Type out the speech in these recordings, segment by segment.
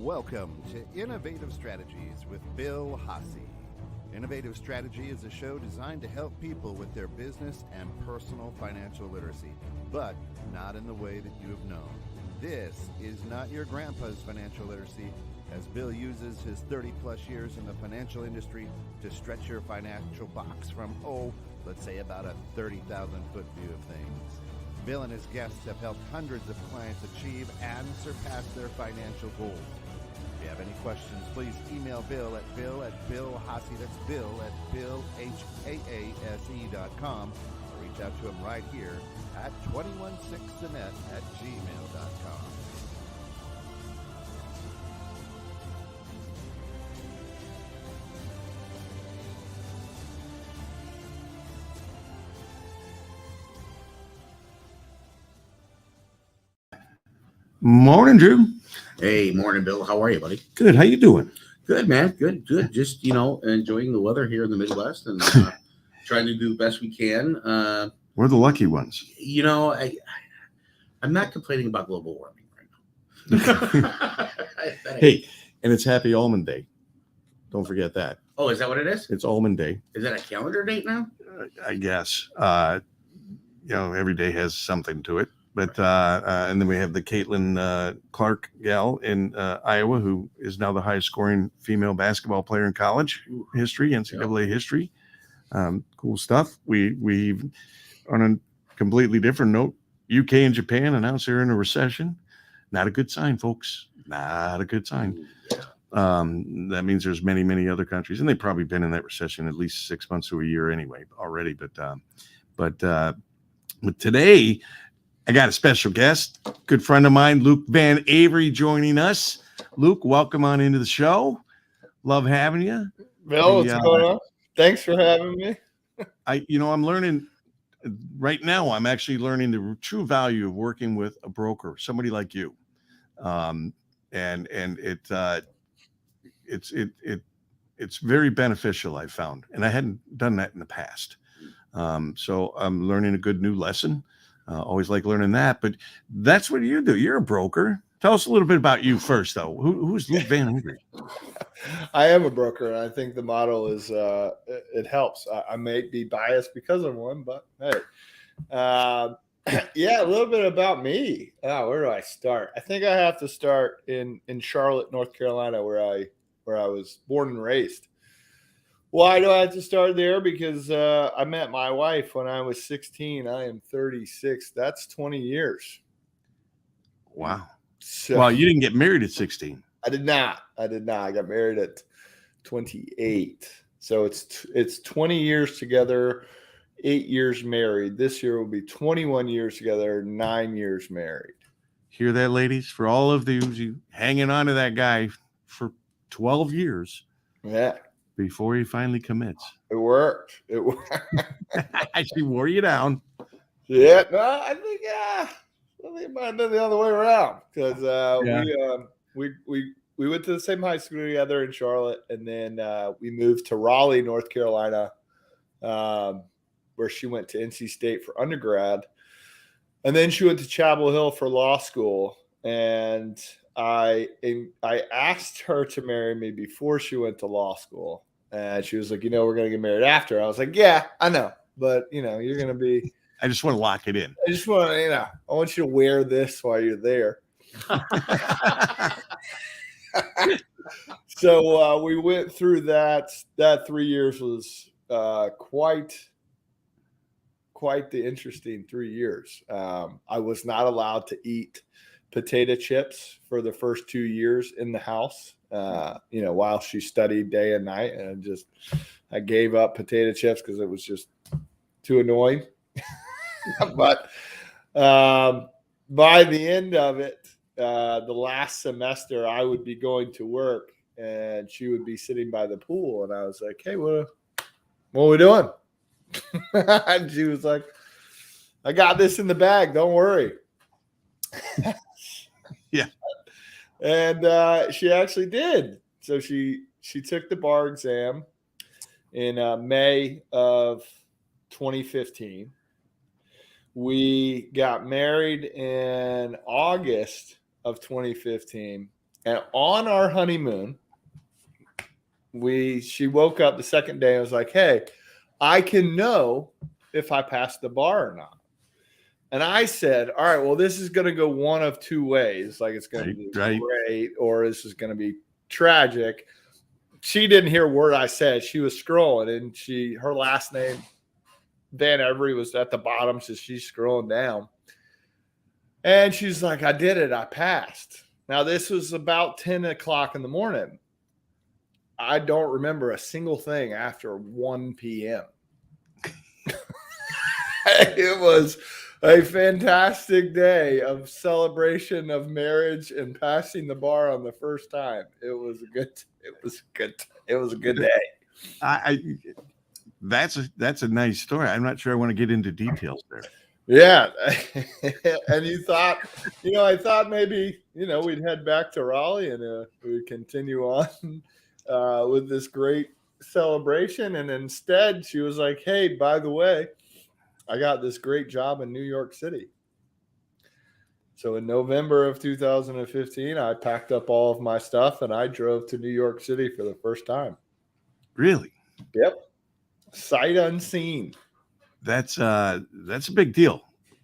Welcome to Innovative Strategies with Bill Hasse. Innovative Strategy is a show designed to help people with their business and personal financial literacy, but not in the way that you have known. This is not your grandpa's financial literacy, as Bill uses his 30-plus years in the financial industry to stretch your financial box from, let's say about a 30,000-foot view of things. Bill and his guests have helped hundreds of clients achieve and surpass their financial goals. If you have any questions, please email Bill at Bill@BillHasse, that's Bill at BillHaase.com, or reach out to him right here at 216thenet@gmail.com. Morning, Drew. Hey, morning, Bill. How are you, buddy? Good. How you doing? Good, man. Good. Just, enjoying the weather here in the Midwest and trying to do the best we can. We're the lucky ones. I'm not complaining about global warming right now. Hey, and it's Happy Almond Day. Don't forget that. Oh, is that what it is? It's Almond Day. Is that a calendar date now? I guess. Every day has something to it. But and then we have the Caitlin Clark gal in Iowa, who is now the highest scoring female basketball player in college history, NCAA history. Cool stuff. We on a completely different note, UK and Japan announced they're in a recession. Not a good sign, folks. Not a good sign. That means there's many, many other countries, and they've probably been in that recession at least 6 months to a year anyway already. But today, I got a special guest, good friend of mine, Luke Van Avery, joining us. Luke, welcome on into the show. Love having you. Bill, what's going on? Thanks for having me. I'm learning right now. I'm actually learning the true value of working with a broker, somebody like you, and it's very beneficial. I found, and I hadn't done that in the past. So I'm learning a good new lesson. Always like learning that, but that's what you do. You're a broker. Tell us a little bit about you first, though. Who's Luke Van Avery? I am a broker, and I think the model is it helps. I may be biased because I'm one, but hey, a little bit about me. Where do I start? I think I have to start in Charlotte, North Carolina, where I was born and raised. Why do I have to start there? Because I met my wife when I was 16. I am 36. That's 20 years. Wow. So, well, you didn't get married at 16. I did not. I got married at 28. So it's 20 years together, 8 years married. This year will be 21 years together, 9 years married. Hear that, ladies? For all of you hanging on to that guy for 12 years. Yeah. Before he finally commits. It worked. She wore you down. Yeah. No, I think it might have been the other way around because we went to the same high school together in Charlotte, and then we moved to Raleigh, North Carolina, where she went to NC State for undergrad, and then she went to Chapel Hill for law school. And I asked her to marry me before she went to law school. And she was like, we're going to get married after. I was like, yeah, I know. But, you're going to be. I just want to lock it in. I just want to, I want you to wear this while you're there. So we went through that. That 3 years was quite the interesting 3 years. I was not allowed to eat potato chips for the first 2 years in the house, while she studied day and night. And I gave up potato chips because it was just too annoying. But by the end of it, the last semester, I would be going to work and she would be sitting by the pool. And I was like, hey, what are we doing? And she was like, I got this in the bag. Don't worry. Yeah. And she actually did. So she took the bar exam in May of 2015. We got married in August of 2015. And on our honeymoon, she woke up the second day and was like, hey, I can know if I passed the bar or not. And I said, all right, well, this is going to go one of two ways. Like, it's going to be great, or this is going to be tragic. She didn't hear a word I said. She was scrolling, and her last name, Van Every, was at the bottom, so she's scrolling down. And she's like, I did it. I passed. Now, this was about 10 o'clock in the morning. I don't remember a single thing after 1 p.m. It was a fantastic day of celebration of marriage and passing the bar on the first time. It was a good day. That's a nice story. I'm not sure I want to get into details there. Yeah. And I thought maybe, we'd head back to Raleigh and we'd continue on with this great celebration. And instead she was like, hey, by the way, I got this great job in New York City. So in November of 2015, I packed up all of my stuff and I drove to New York City for the first time. Really? Yep. Sight unseen. That's a big deal.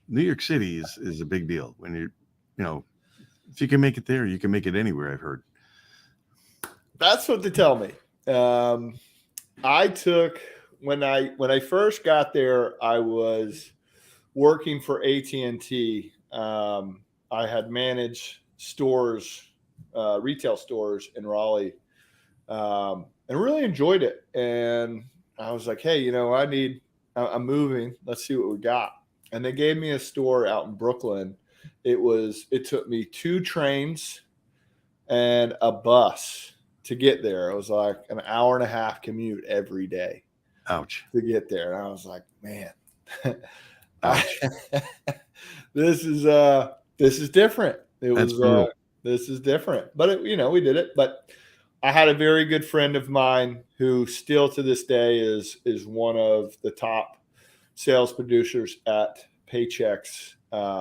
New York City is a big deal. When if you can make it there, you can make it anywhere, I've heard. That's what they tell me. I took when I first got there, I was working for AT&T. I had managed stores, retail stores in Raleigh, and really enjoyed it. And I was like, hey, I'm moving. Let's see what we got. And they gave me a store out in Brooklyn. It took me 2 trains and a bus to get there. It was like an hour and a half commute every day. Ouch. To get there. And I was like, man, this is different. This is different, but we did it. But I had a very good friend of mine who still to this day is one of the top sales producers at Paychex.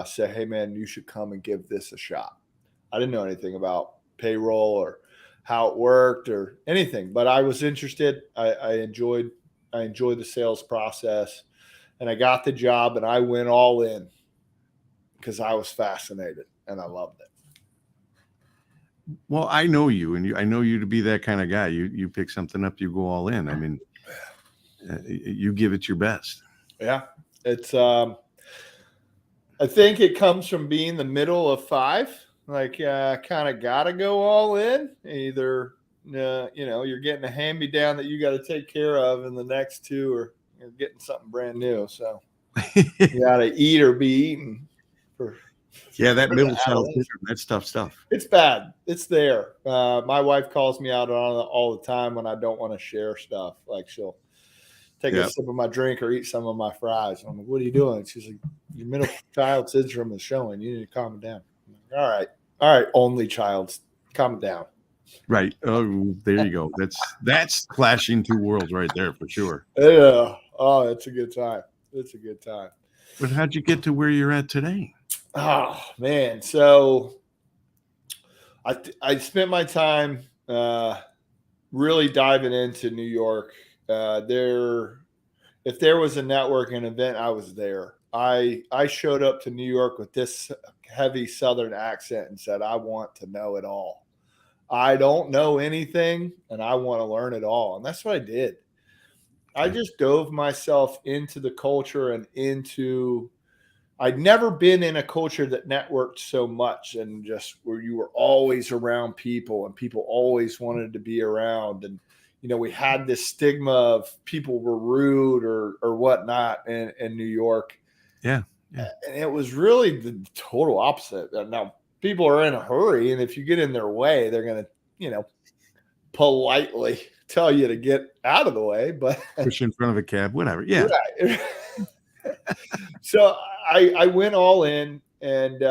Say, hey man, you should come and give this a shot. I didn't know anything about payroll or how it worked or anything, but I was interested. I enjoyed the sales process, and I got the job, and I went all in because I was fascinated and I loved it. Well, I know you, and I know you to be that kind of guy. You pick something up, you go all in. I mean, you give it your best. Yeah, it's. I think it comes from being the middle of 5. Like, kind of got to go all in. Either you're getting a hand-me-down that you got to take care of, and the next 2 are you're getting something brand new. So you got to eat or be eaten. That middle child syndrome, that's tough stuff. It's bad. It's there. My wife calls me out on it all the time when I don't want to share stuff. Like, she'll take a sip of my drink or eat some of my fries. I'm like, what are you doing? She's like, your middle child syndrome is showing. You need to calm it down. I'm like, all right, only child, calm it down. Right. Oh, there you go. That's clashing 2 worlds right there for sure. Yeah. Oh, it's a good time. It's a good time. But how'd you get to where you're at today? Oh man. So I spent my time really diving into New York. If there was a networking event, I was there. I showed up to New York with this heavy Southern accent and said, I want to know it all. I don't know anything and I want to learn it all. And that's what I did. I just dove myself into the culture and I'd never been in a culture that networked so much and just where you were always around people and people always wanted to be around. And, we had this stigma of people were rude or whatnot in New York. Yeah. And it was really the total opposite. Now, people are in a hurry, and if you get in their way, they're going to, politely tell you to get out of the way. But push in front of a cab, whatever. Yeah. Right. So I went all in, and it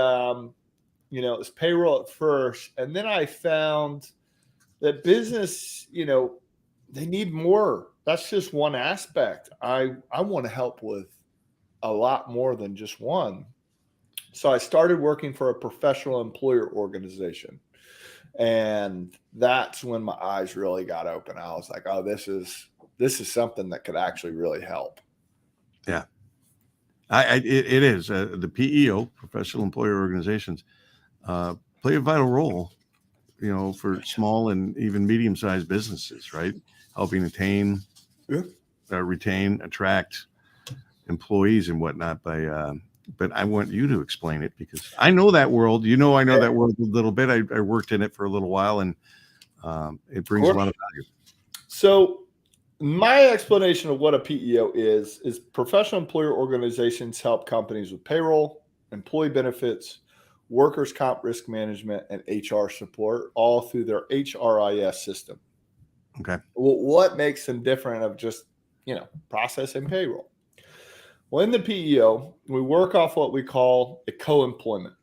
was payroll at first, and then I found that business, they need more. That's just one aspect. I want to help with a lot more than just one. So I started working for a professional employer organization. And that's when my eyes really got open. I was like, oh, this is something that could actually really help. Yeah. It is. The PEO, professional employer organizations, play a vital role, for small and even medium-sized businesses, right? Helping attain, retain, attract employees and whatnot but I want you to explain it because I know that world. I know that world a little bit. I worked in it for a little while, and it brings a lot of value. So my explanation of what a PEO is professional employer organizations help companies with payroll, employee benefits, workers' comp risk management, and HR support, all through their HRIS system. Okay. Well, what makes them different of just, processing payroll? Well, in the PEO, we work off what we call a co-employment.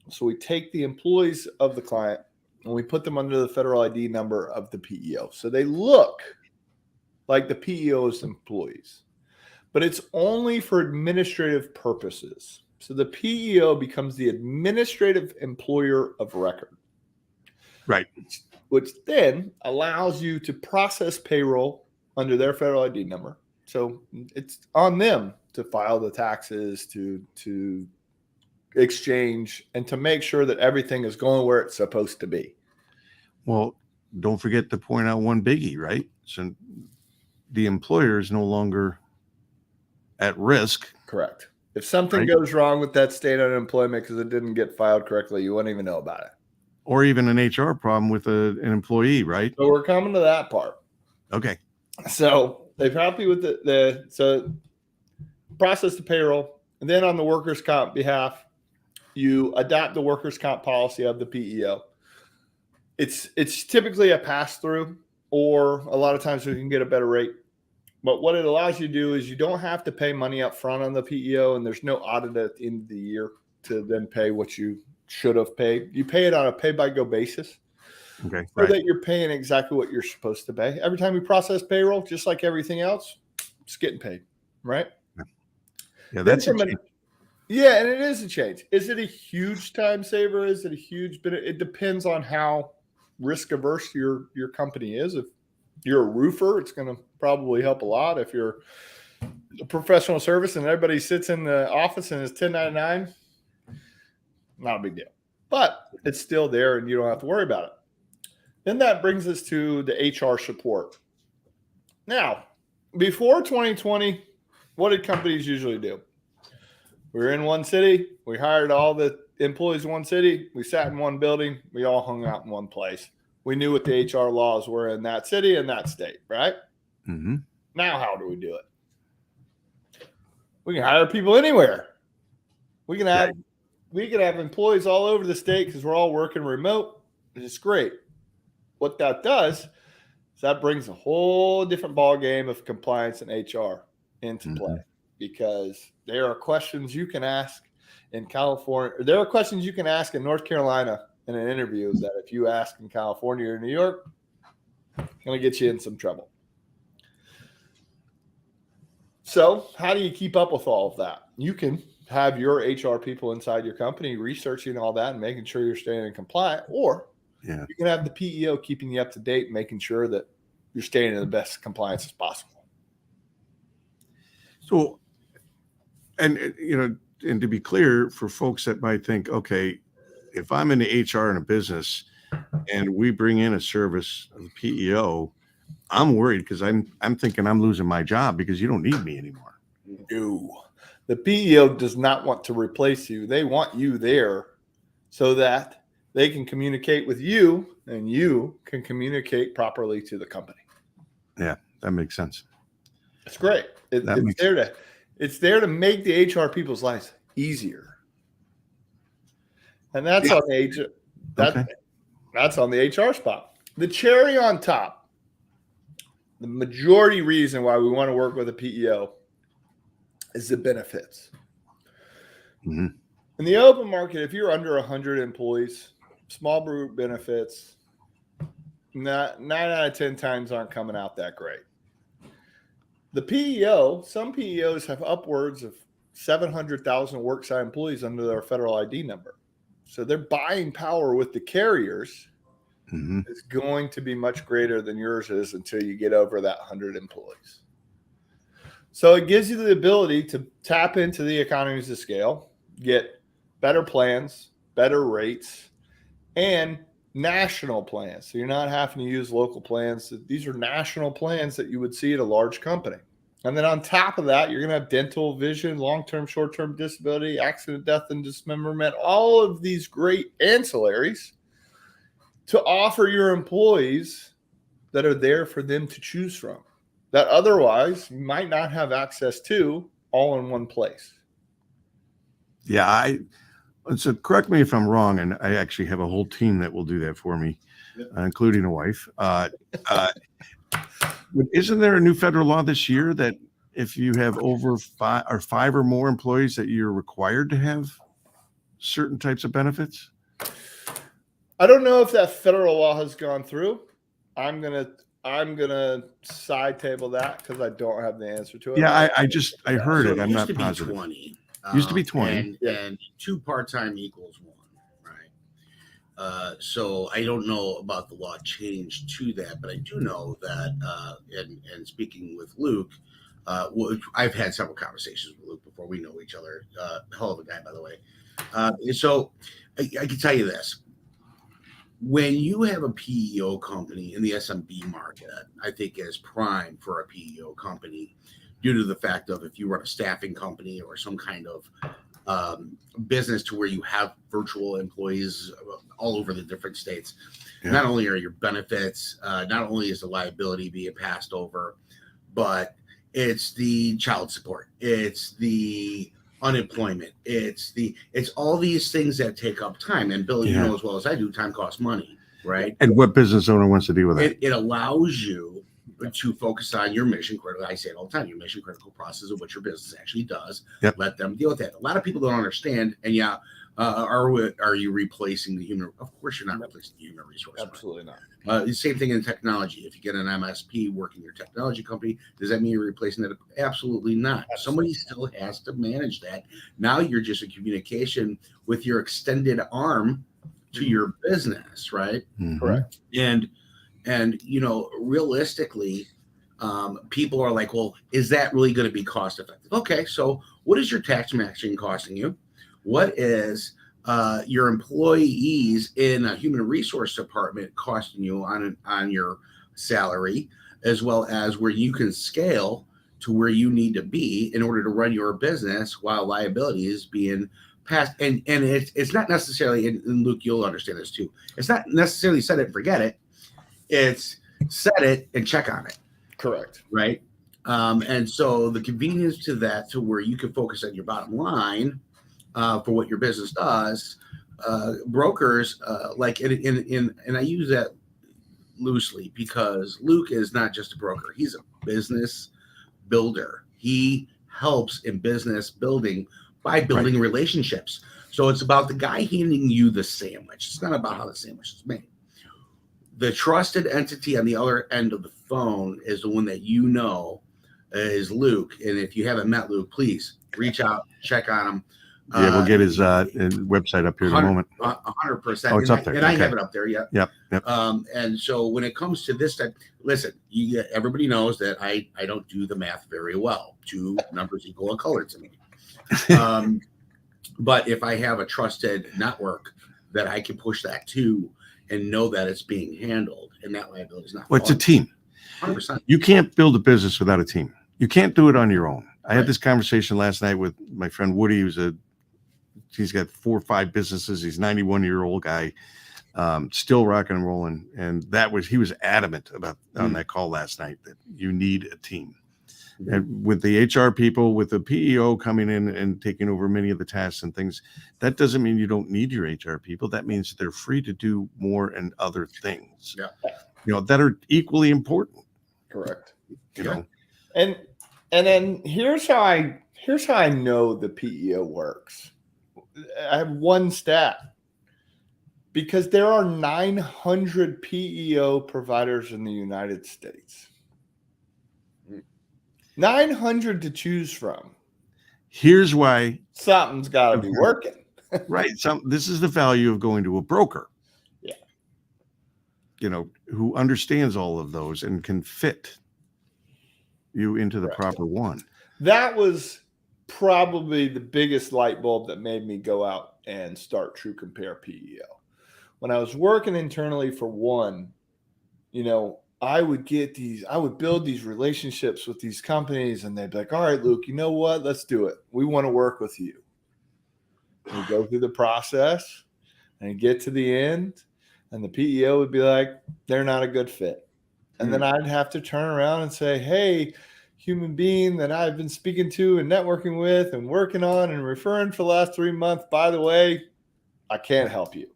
So we take the employees of the client and we put them under the federal ID number of the PEO. So they look like the PEO's employees, but it's only for administrative purposes. So the PEO becomes the administrative employer of record. Right. Which then allows you to process payroll under their federal ID number. So it's on them to file the taxes, to exchange, and to make sure that everything is going where it's supposed to be. Well, don't forget to point out one biggie, right? So the employer is no longer at risk. Correct. If something goes wrong with that state unemployment because it didn't get filed correctly, you wouldn't even know about it. Or even an HR problem with an employee, right? So we're coming to that part. Okay. So they've helped you with so process the payroll, and then on the workers' comp behalf, you adopt the workers' comp policy of the PEO. It's typically a pass-through, or a lot of times we can get a better rate. But what it allows you to do is you don't have to pay money up front on the PEO, and there's no audit at the end of the year to then pay what you should have paid. You pay it on a pay-by-go basis. Okay. So that you're paying exactly what you're supposed to pay. Every time you process payroll, just like everything else, it's getting paid, right? Yeah, that's and it is a change. Is it a huge time saver? Is it a huge bit? It depends on how risk averse your company is. If you're a roofer, it's going to probably help a lot. If you're a professional service and everybody sits in the office and is 1099, not a big deal. But it's still there and you don't have to worry about it. Then that brings us to the HR support. Now, before 2020, what did companies usually do? We were in one city. We hired all the employees in one city. We sat in one building. We all hung out in one place. We knew what the HR laws were in that city and that state, right? Mm-hmm. Now, how do we do it? We can hire people anywhere. We can have employees all over the state because we're all working remote. It's great. What that does is that brings a whole different ball game of compliance and HR into play, because there are questions you can ask in California. There are questions you can ask in North Carolina in an interview that if you ask in California or New York, going to get you in some trouble. So how do you keep up with all of that? You can have your HR people inside your company researching all that and making sure you're staying compliant, or you can have the PEO keeping you up to date, making sure that you're staying in the best compliance as possible. So, and to be clear for folks that might think, okay, if I'm in the HR in a business and we bring in a service of the PEO, I'm worried because I'm thinking I'm losing my job because you don't need me anymore. No, the PEO does not want to replace you. They want you there so that they can communicate with you and you can communicate properly to the company. Yeah, that makes sense. It's great. It's there to make the HR people's lives easier. And that's on the HR. That's on the HR spot. The cherry on top, the majority reason why we want to work with a PEO is the benefits. Mm-hmm. In the open market, if you're under 100 employees, small group benefits, 9 out of 10 times aren't coming out that great. The PEO, some PEOs have upwards of 700,000 worksite employees under their federal ID number. So they're buying power with the carriers is going to be much greater than yours is until you get over that 100 employees. So it gives you the ability to tap into the economies of scale, get better plans, better rates, and national plans. So you're not having to use local plans. These are national plans that you would see at a large company. And then on top of that, you're going to have dental, vision, long-term, short-term disability, accident, death, and dismemberment, all of these great ancillaries to offer your employees that are there for them to choose from, that otherwise you might not have access to all in one place. Yeah, so correct me if I'm wrong, and I actually have a whole team that will do that for me, including a wife. Isn't there a new federal law this year that if you have over five or more employees that you're required to have certain types of benefits? I don't know if that federal law has gone through. I'm gonna side table that because I don't have the answer to it. Yeah, I heard So it. I'm used not to be positive. 20. Used to be 20. And 2 part-time equals 1, right? So I don't know about the law change to that, but I do know that, and speaking with Luke, I've had several conversations with Luke before. We know each other. Hell of a guy, by the way. So I can tell you this. When you have a PEO company in the SMB market, I think is prime for a PEO company due to the fact of if you run a staffing company or some kind of business to where you have virtual employees all over the different states. Yeah. Not only are your benefits, not only is the liability being passed over, but it's the child support, it's the unemployment, it's all these things that take up time. And Bill, you know as well as I do, time costs money, right? And what business owner wants to deal with that? It allows you to focus on your mission critical. I say it all the time, your mission critical process of what your business actually does. Yep. Let them deal with that. A lot of people don't understand. And are you replacing the human? Of course, you're not replacing the human resource. Absolutely not. The same thing in technology. If you get an MSP working your technology company, does that mean you're replacing that? Absolutely not. Absolutely. Somebody still has to manage that. Now you're just a communication with your extended arm to your business, right? Mm-hmm. Correct. And realistically, people are like, well, is that really going to be cost effective? Okay, so what is your tax matching costing you? What is your employees in a human resource department costing you on your salary, as well as where you can scale to where you need to be in order to run your business while liability is being passed. And it's not necessarily, and Luke, you'll understand this too. It's not necessarily set it and forget it. It's set it and check on it. Correct. Right. And so the convenience to that, to where you can focus on your bottom line for what your business does, brokers and I use that loosely because Luke is not just a broker. He's a business builder. He helps in business building by building relationships. So it's about the guy handing you the sandwich. It's not about how the sandwich is made. The trusted entity on the other end of the phone is the one that is Luke. And if you haven't met Luke, please reach out, check on him. Yeah, we'll get his website up here in a moment. 100%. Oh, it's up there. And I have it up there, yeah. Yep. And so when it comes to this type, listen, everybody knows that I don't do the math very well. 2 numbers equal a color to me. But if I have a trusted network that I can push that to and know that it's being handled and that liability is not. Well, it's a team. 100%. You can't build a business without a team. You can't do it on your own. I had this conversation last night with my friend Woody, he's got 4 or 5 businesses. He's a 91-year-old guy, still rocking and rolling. And he was adamant about on that call last night that you need a team. And with the HR people, with the PEO coming in and taking over many of the tasks and things, that doesn't mean you don't need your HR people. That means they're free to do more and other things, that are equally important. Correct. You know, and then here's how I know the PEO works. I have one stat because there are 900 PEO providers in the United States. 900 to choose from. Here's why something's got to be working. Right. This is the value of going to a broker. Yeah. who understands all of those and can fit you into the proper one. That was probably the biggest light bulb that made me go out and start True Compare PEO. When I was working internally for one, I would build these relationships with these companies, and they'd be like, all right, Luke, you know what? Let's do it. We want to work with you. We go through the process and get to the end, and the PEO would be like, they're not a good fit. And then I'd have to turn around and say, hey, human being that I've been speaking to and networking with and working on and referring for the last 3 months, by the way, I can't help you.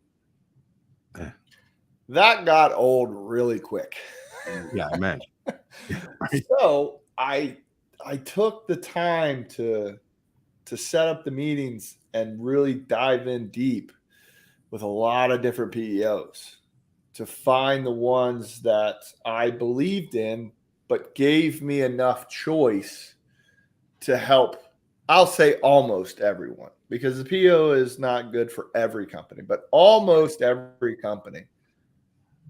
Yeah. That got old really quick. Yeah, I imagine. So I took the time to set up the meetings and really dive in deep with a lot of different PEOs to find the ones that I believed in, but gave me enough choice to help, I'll say almost everyone, because the PEO is not good for every company, but almost every company.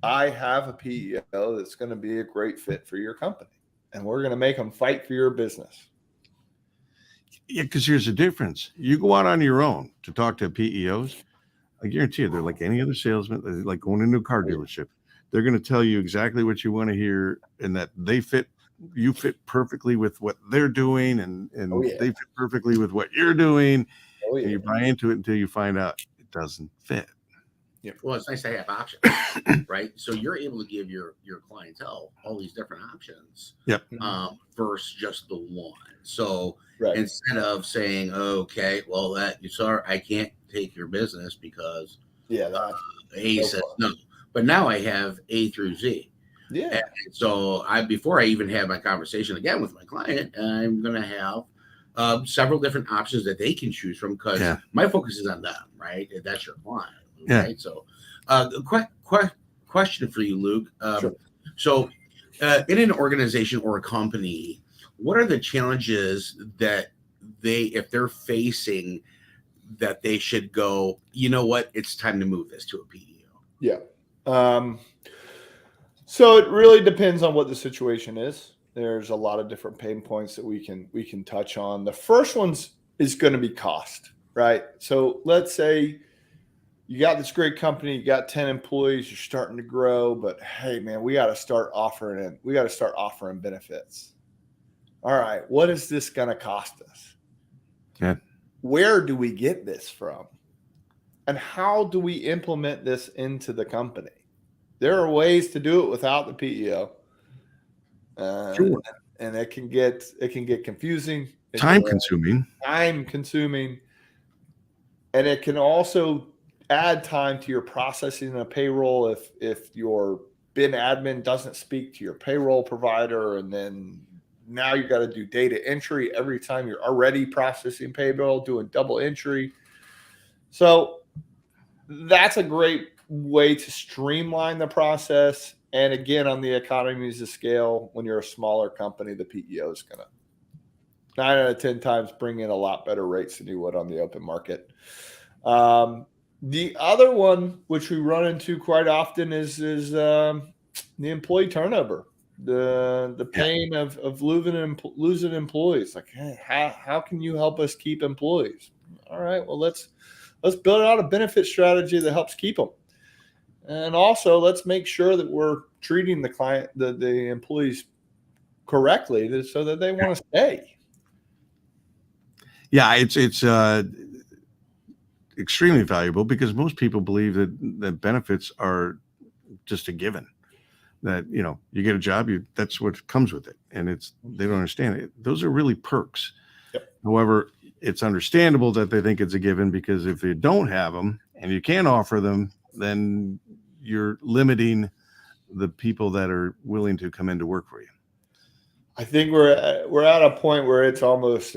I have a PEO that's going to be a great fit for your company, and we're going to make them fight for your business. Yeah, because here's the difference. You go out on your own to talk to PEOs, I guarantee you, they're like any other salesman, they're like going into a car dealership. They're going to tell you exactly what you want to hear, and that you fit perfectly with what they're doing, and they fit perfectly with what you're doing. And you buy into it until you find out it doesn't fit. Yeah. Well, it's nice to have options, right? So you're able to give your clientele all these different options. Yep. Versus just the one. So instead of saying, okay, well, I can't take your business because A says no. But now I have A through Z. Yeah. And so before I even have my conversation again with my client, I'm going to have several different options that they can choose from, because my focus is on them, right? That's your client. Right. So, question for you, Luke. Sure. So, in an organization or a company, what are the challenges that if they're facing, that they should go, you know what, it's time to move this to a PEO? Yeah. So it really depends on what the situation is. There's a lot of different pain points that we can touch on. The first one's is going to be cost, right? So let's say you got this great company, you got 10 employees, you're starting to grow, but hey, man, we got to start offering benefits. All right, what is this going to cost us? Yeah. Where do we get this from? And how do we implement this into the company? There are ways to do it without the PEO. Sure. And it can get confusing. Time consuming. And it can also add time to your processing a payroll if your bin admin doesn't speak to your payroll provider, and then now you got to do data entry every time you're already processing payroll, doing double entry. So that's a great way to streamline the process. And again, on the economies of scale, when you're a smaller company, the PEO is going to 9 out of 10 times bring in a lot better rates than you would on the open market. The other one, which we run into quite often, is the employee turnover, the pain of losing employees. Like, hey, how can you help us keep employees? All right, well, let's build out a benefit strategy that helps keep them. And also, let's make sure that we're treating the employees correctly so that they want to stay. Yeah, it's extremely valuable, because most people believe that benefits are just a given. That, you get a job, that's what comes with it, and they don't understand it. Those are really perks. Yep. However, it's understandable that they think it's a given, because if you don't have them and you can't offer them, then you're limiting the people that are willing to come in to work for you. I think we're at a point where it's almost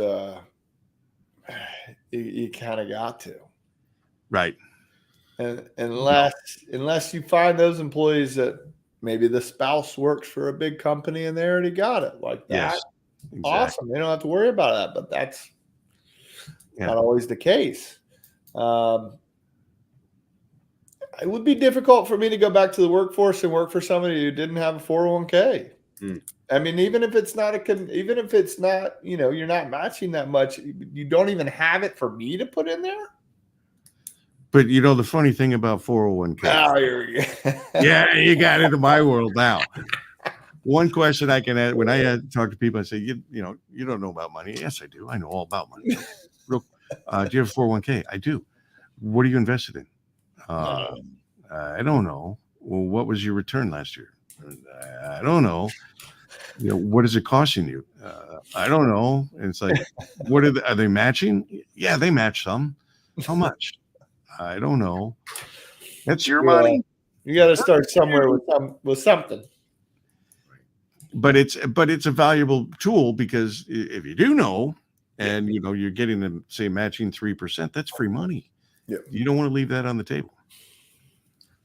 you kind of got to. Right. And unless you find those employees that maybe the spouse works for a big company and they already got it like that. Yes, exactly. Awesome. They don't have to worry about that, but that's not always the case. It would be difficult for me to go back to the workforce and work for somebody who didn't have a 401k. I mean, even if it's not, you're not matching that much, you don't even have it for me to put in there. But the funny thing about 401k. Oh, here we go. Yeah, you got into my world now. One question I can add when I talk to people, I say, you don't know about money. Yes, I do. I know all about money. Do you have a 401k? I do. What are you invested in? I don't know. Well, what was your return last year? I don't know. What is it costing you? I don't know. And it's like, are they matching? Yeah, they match some. How much? I don't know. That's your money. You got to start somewhere with something. But it's a valuable tool, because if you do know, and you're getting them, say, matching 3%, that's free money. Yeah. You don't want to leave that on the table.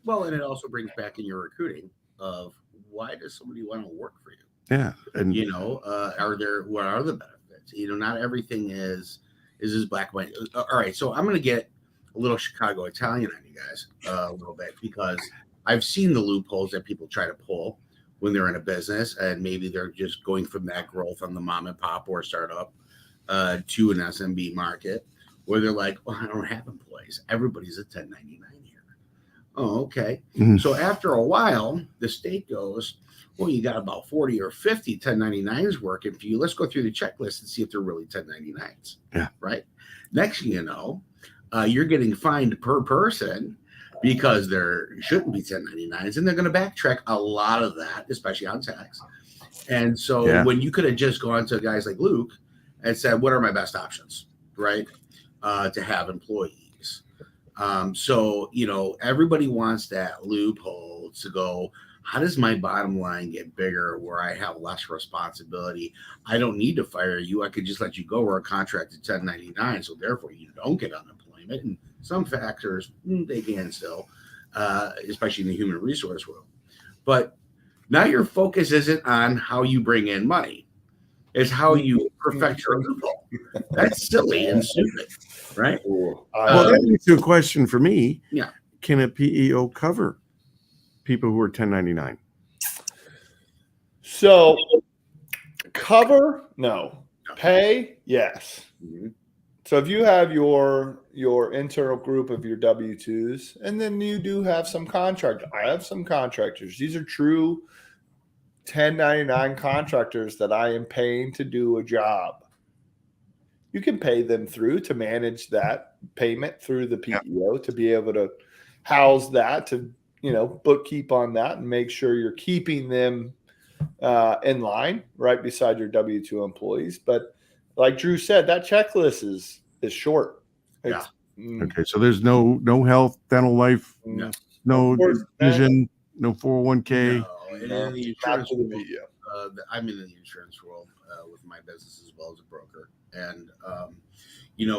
Well, and it also brings back in your recruiting of, why does somebody want to work for you? Yeah. And what are the benefits? Not everything is this black and white. All right. So I'm going to get a little Chicago Italian on you guys a little bit, because I've seen the loopholes that people try to pull when they're in a business, and maybe they're just going from that growth on the mom and pop or startup to an SMB market, where they're like, well, I don't have employees. Everybody's a 1099 here. Oh, okay. Mm-hmm. So after a while, the state goes, well, you got about 40 or 50 1099s working for you. Let's go through the checklist and see if they're really 1099s. Yeah. Right. Next thing you know, you're getting fined per person because there shouldn't be 1099s, and they're going to backtrack a lot of that, especially on tax. And so when you could have just gone to guys like Luke and said, what are my best options, right, to have employees? So, everybody wants that loophole to go, how does my bottom line get bigger where I have less responsibility? I don't need to fire you. I could just let you go. We're a contracted 1099, so therefore you don't get unemployment. And some factors, they can still, especially in the human resource world. But now your focus isn't on how you bring in money. It's how you perfect your loophole. That's silly and stupid, right? Well, that leads to a question for me. Yeah. Can a PEO cover people who are 1099? So cover, no. Pay, yes. Mm-hmm. So if you have your internal group of your W-2s, and then you do have some contractors. I have some contractors. These are true 1099 contractors that I am paying to do a job. You can pay them through to manage that payment through the PEO to be able to house that, to bookkeep on that and make sure you're keeping them in line right beside your W-2 employees. But like Drew said, that checklist is short. Okay, so there's no health, dental, life, no vision, no 401k. No, in the insurance world, I'm in the insurance world with my business as well as a broker. And,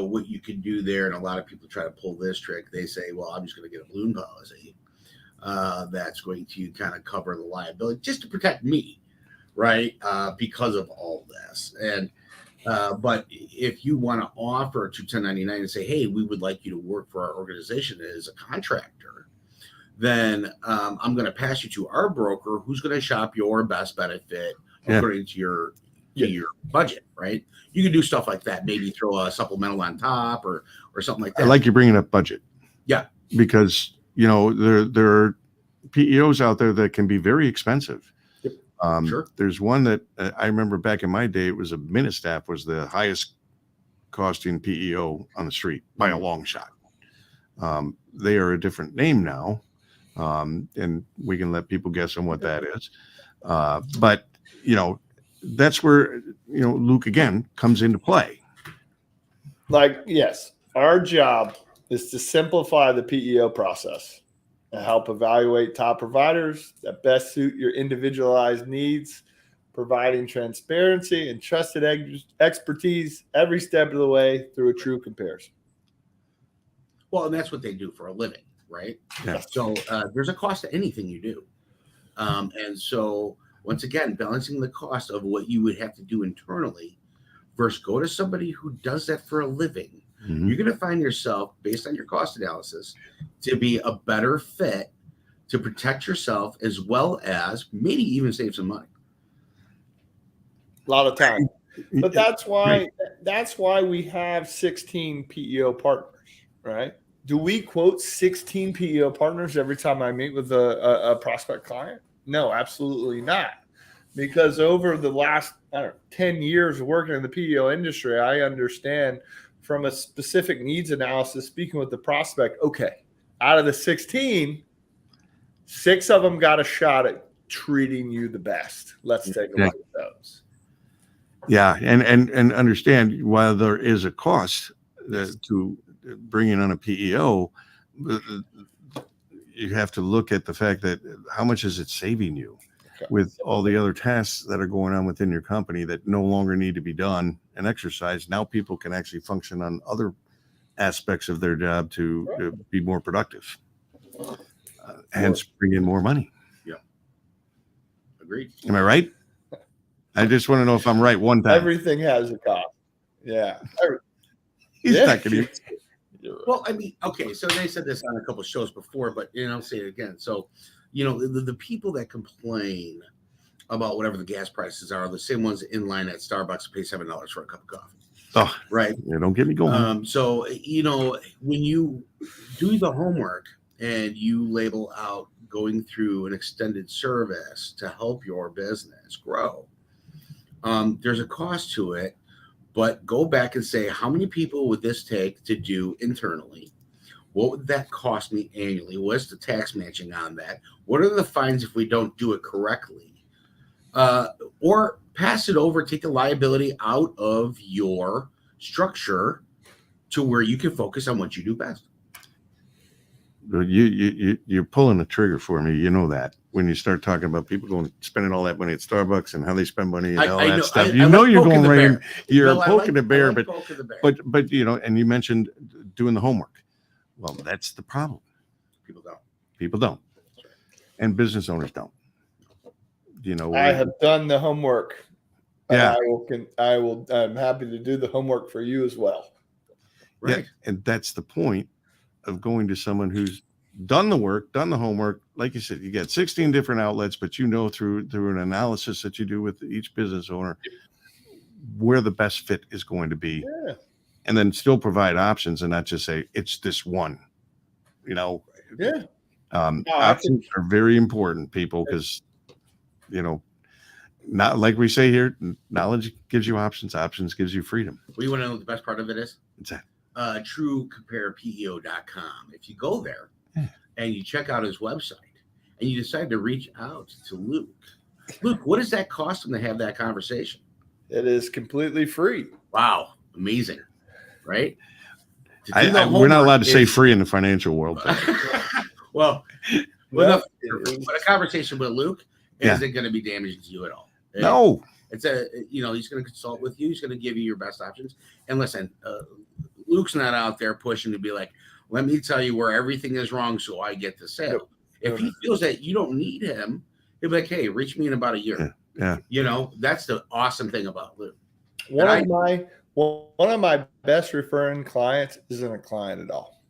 what you can do there, and a lot of people try to pull this trick. They say, well, I'm just going to get a balloon policy that's going to kind of cover the liability just to protect me, right? Because of all this. And but if you want to offer to 1099 and say, hey, we would like you to work for our organization as a contractor, then I'm going to pass you to our broker who's going to shop your best benefit according to your budget, right? You can do stuff like that. Maybe throw a supplemental on top or something like that. I like you bringing up budget. Yeah. Because, there are PEOs out there that can be very expensive. Sure. There's one that I remember back in my day, it was a Ministaff was the highest costing PEO on the street by a long shot. They are a different name now. And we can let people guess on what that is. But, that's where, Luke again comes into play. Yes, our job is to simplify the PEO process and help evaluate top providers that best suit your individualized needs, providing transparency and trusted expertise every step of the way through a true comparison. Well, and that's what they do for a living, right? Yeah. So there's a cost to anything you do. And so once again, balancing the cost of what you would have to do internally versus go to somebody who does that for a living. Mm-hmm. You're going to find yourself, based on your cost analysis, to be a better fit to protect yourself as well as maybe even save some money. A lot of time. But that's Right. why we have 16 PEO partners, right? Do we quote 16 PEO partners every time I meet with a prospect client? No, absolutely not. Because over the last 10 years of working in the PEO industry, I understand from a specific needs analysis, speaking with the prospect, okay, out of the 16, 6 of them got a shot at treating you the best. Let's take a look at those. Yeah, and understand, while there is a cost to bringing on a PEO, you have to look at the fact that how much is it saving you with all the other tasks that are going on within your company that no longer need to be done and exercised. Now people can actually function on other aspects of their job to be more productive, hence bring in more money. Yeah, agreed. Am I right? I just want to know if I'm right one time. Everything has a cost. Yeah. He's not going to. Well, I mean, okay, so they said this on a couple of shows before, but I'll say it again. So, the people that complain about whatever the gas prices are the same ones in line at Starbucks to pay $7 for a cup of coffee. Oh, right. Yeah, don't get me going. So, when you do the homework and you label out going through an extended service to help your business grow, there's a cost to it. But go back and say, how many people would this take to do internally? What would that cost me annually? What's the tax matching on that? What are the fines if we don't do it correctly? Or pass it over, take the liability out of your structure to where you can focus on what you do best. You're pulling the trigger for me. You know that when you start talking about people going spending all that money at Starbucks and how they spend money and all that stuff, you're going right in. You're poking the bear, but and you mentioned doing the homework. Well, that's the problem. People don't, and business owners don't. I have done the homework. Yeah, I'm happy to do the homework for you as well. Right, yeah, and that's the point of going to someone who's done the work, done the homework. Like you said, you got 16 different outlets, but through an analysis that you do with each business owner, where the best fit is going to be, and then still provide options and not just say it's this one. Options are very important, people, because not like we say here, knowledge gives you options. Options gives you freedom. Well, you want to know what the best part of it is? What's that? TrueComparePEO.com. If you go there and you check out his website and you decide to reach out to Luke, what does that cost him to have that conversation? It is completely free. Wow. Amazing. Right? We're not allowed to say free in the financial world. Well, a conversation with Luke isn't going to be damaging to you at all. No. It's he's going to consult with you. He's going to give you your best options. And listen, Luke's not out there pushing to be like, let me tell you where everything is wrong so I get the sale. If he feels that you don't need him, he'll be like, hey, reach me in about a year. Yeah. That's the awesome thing about Luke. One of my best referring clients isn't a client at all.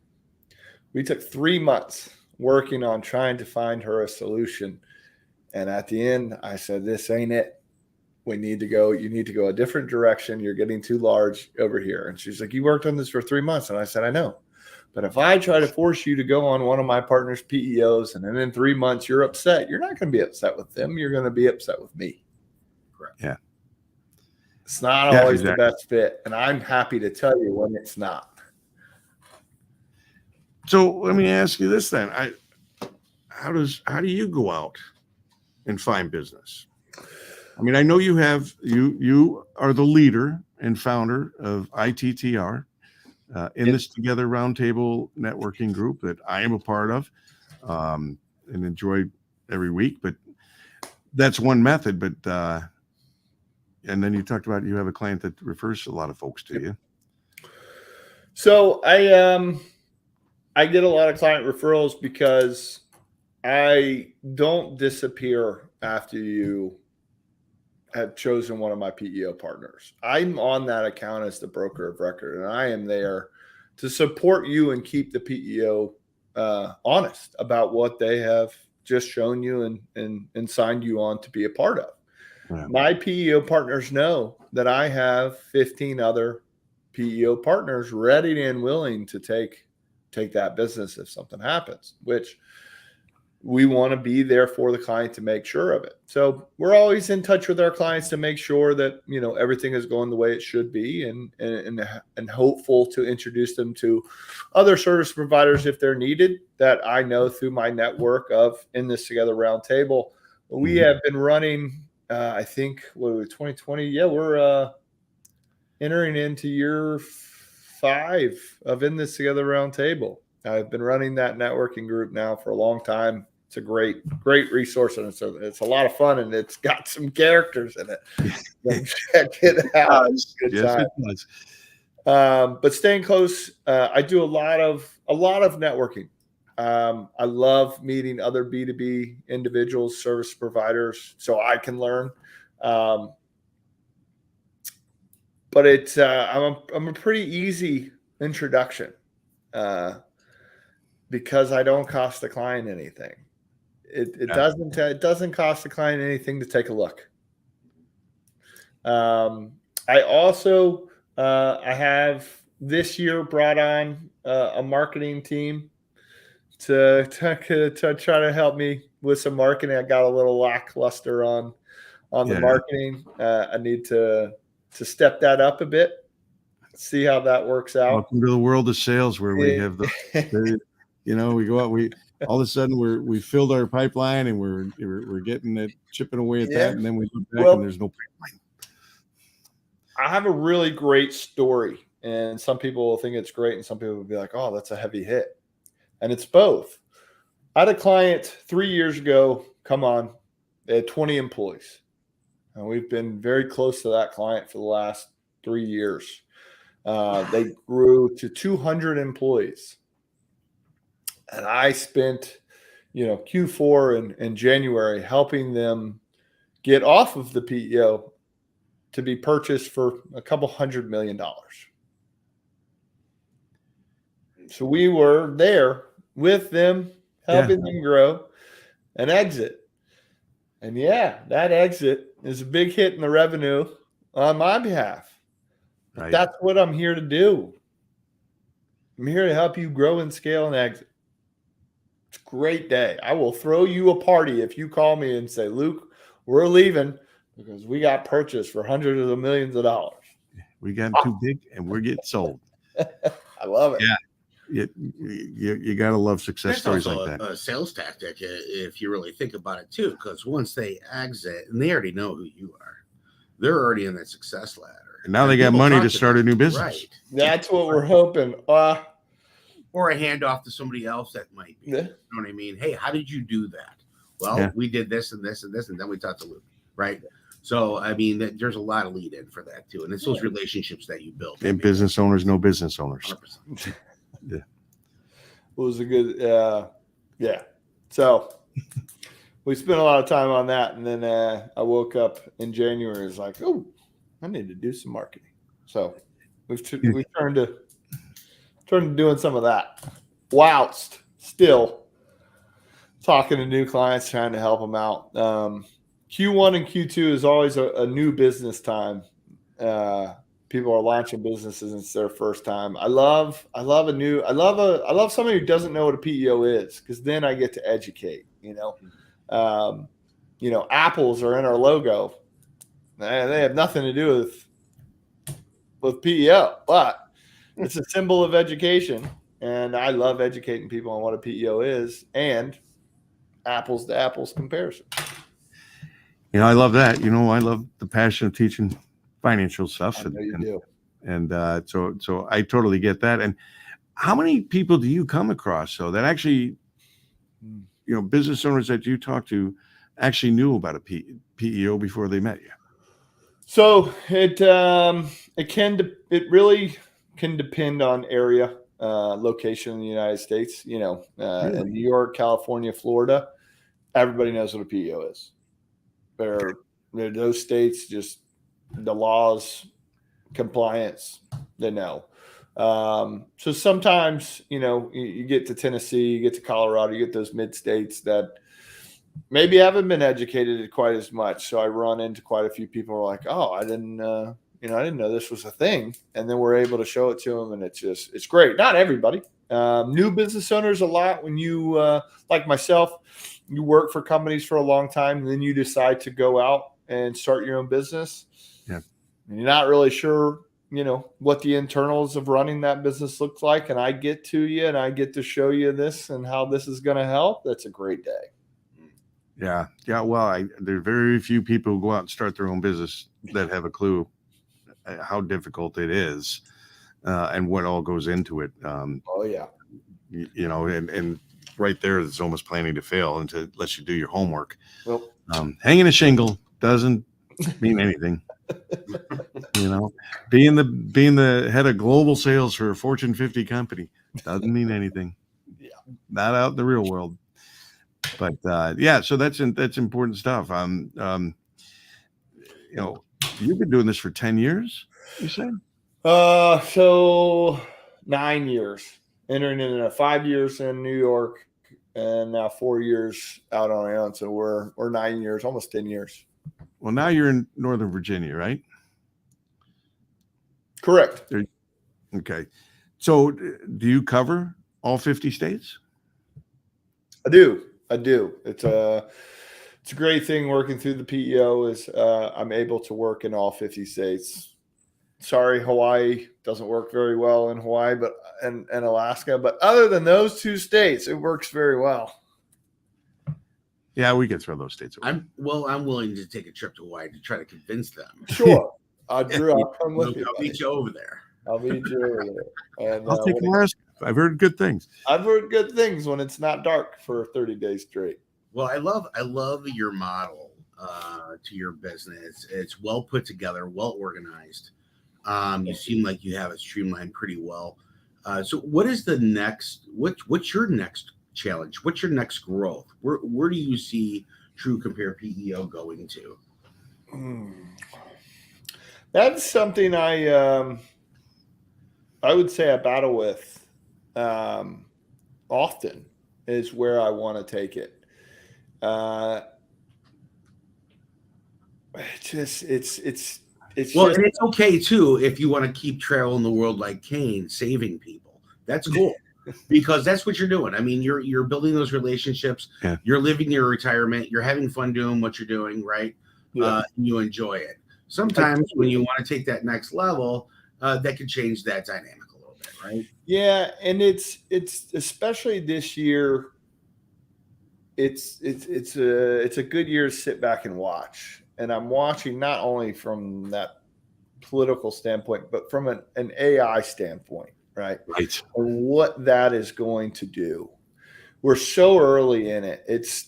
We took 3 months working on trying to find her a solution. And at the end, I said, this ain't it. You need to go a different direction. You're getting too large over here. And she's like, you worked on this for 3 months. And I said, I know. But if I try to force you to go on one of my partner's PEOs and then in 3 months you're upset, you're not going to be upset with them. You're going to be upset with me. Correct. Yeah. It's not always the best fit. And I'm happy to tell you when it's not. So let me ask you this then. How do you go out and find business? I mean, I know you are the leader and founder of ITTR, in this Together Roundtable networking group that I am a part of, and enjoy every week. But that's one method. But and then you talked about you have a client that refers a lot of folks to you. So I get a lot of client referrals because I don't disappear after you have chosen one of my PEO partners. I'm on that account as the broker of record, and I am there to support you and keep the PEO honest about what they have just shown you and signed you on to be a part of. Yeah. My PEO partners know that I have 15 other PEO partners ready and willing to take that business if something happens, which we want to be there for the client to make sure of it. So we're always in touch with our clients to make sure that, everything is going the way it should be, and hopeful to introduce them to other service providers if they're needed, that I know through my network of In This Together Roundtable. We have been running, I think, 2020. Yeah, we're entering into year 5 of In This Together Roundtable. I've been running that networking group now for a long time. It's a great resource, and it's a lot of fun, and it's got some characters in it. Check it out. It's a good time. It does. But staying close, I do a lot of networking. I love meeting other B2B individuals, service providers, so I can learn. But it's I'm a pretty easy introduction because I don't cost the client anything. It doesn't cost the client anything to take a look. I also I have this year brought on a marketing team to try to help me with some marketing. I got a little lackluster on the marketing. I need to step that up a bit, see how that works out. Welcome to the world of sales, where we have we go out, we all of a sudden we filled our pipeline, and we're getting it, chipping away at that, and then we look back and there's no pipeline. I have a really great story, and some people will think it's great, and some people will be like, "Oh, that's a heavy hit," and it's both. I had a client 3 years ago. They had 20 employees, and we've been very close to that client for the last 3 years. They grew to 200 employees. And I spent, Q4 and January helping them get off of the PEO to be purchased for a couple $100 million. So we were there with them, helping them grow and exit. And that exit is a big hit in the revenue on my behalf. Right. That's what I'm here to do. I'm here to help you grow and scale and exit. It's a great day. I will throw you a party if you call me and say, "Luke, we're leaving because we got purchased for hundreds of millions of dollars. We got too big and we're getting sold." I love it. Yeah. You got to love success stories like that. A sales tactic, if you really think about it too, because once they exit, and they already know who you are, they're already in that success ladder. And now they got money to start a new business. Right. That's what we're hoping. Or a handoff to somebody else that might be. You know what I mean? Hey, how did you do that? Well, we did this and this and this, and then we talked to Luke, right? So, I mean, there's a lot of lead in for that too. And it's those relationships that you build. And business owners know business owners. 100%. It was a good, So we spent a lot of time on that. And then I woke up in January. It's like, oh, I need to do some marketing. So we've turned to doing some of that, whilst still talking to new clients, trying to help them out. Q1 and Q2 is always a new business time. People are launching businesses, and it's their first time. I love somebody who doesn't know what a PEO is, because then I get to educate. Apples are in our logo. They have nothing to do with PEO, but it's a symbol of education, and I love educating people on what a PEO is and apples to apples comparison. I love that. I love the passion of teaching financial stuff. I know you do. And so I totally get that. And how many people do you come across that actually, business owners that you talk to actually knew about a PEO before they met you? So it really can depend on area, location in the United States. In New York, California, Florida, everybody knows what a PEO is. Those states, just the laws, compliance, they know. So sometimes, you get to Tennessee, you get to Colorado, you get those mid states that maybe haven't been educated quite as much. So I run into quite a few people who are like, oh, I didn't know this was a thing. And then we're able to show it to them. And it's great. Not everybody. New business owners a lot when you, like myself, you work for companies for a long time, and then you decide to go out and start your own business. Yeah. And you're not really sure, what the internals of running that business looks like. And I get to you and I get to show you this and how this is going to help. That's a great day. Yeah. Well, there are very few people who go out and start their own business that have a clue how difficult it is and what all goes into it. Oh yeah. And right there, it's almost planning to fail unless you do your homework. Well, hanging a shingle doesn't mean anything. Being the head of global sales for a Fortune 50 company doesn't mean anything. Yeah. Not out in the real world. But so that's important stuff. You've been doing this for 10 years, you said? So 9 years, entering in 5 years in New York, and now 4 years out on our own. So we're 9 years, almost 10 years. Well, now you're in Northern Virginia, right? Correct. Okay. So do you cover all 50 states? I do. It's a great thing working through the PEO is I'm able to work in all 50 states. Sorry, Hawaii doesn't work very well in Hawaii, and Alaska. But other than those 2 states, it works very well. Yeah, we can throw those states away. I'm willing to take a trip to Hawaii to try to convince them. Sure. Drew, I'll come with you. I'll meet you over there. I'll meet you over there. And I'll take Alaska. I've heard good things. I've heard good things when it's not dark for 30 days straight. Well, I love your model to your business. It's well put together, well organized. You seem like you have it streamlined pretty well. So what is the next, what's your next challenge? What's your next growth? Where do you see True Compare PEO going to? That's something I would say I battle with often is where I want to take it. And it's okay too if you want to keep traveling the world like Kane, saving people. That's cool because that's what you're doing. I mean, you're building those relationships. Yeah. You're living your retirement. You're having fun doing what you're doing, right? Yeah. You enjoy it. Sometimes when you want to take that next level, that could change that dynamic a little bit, right? Yeah, and it's especially this year. It's a good year to sit back and watch. And I'm watching not only from that political standpoint, but from an AI standpoint, right? Right. And what that is going to do. We're so early in it. It's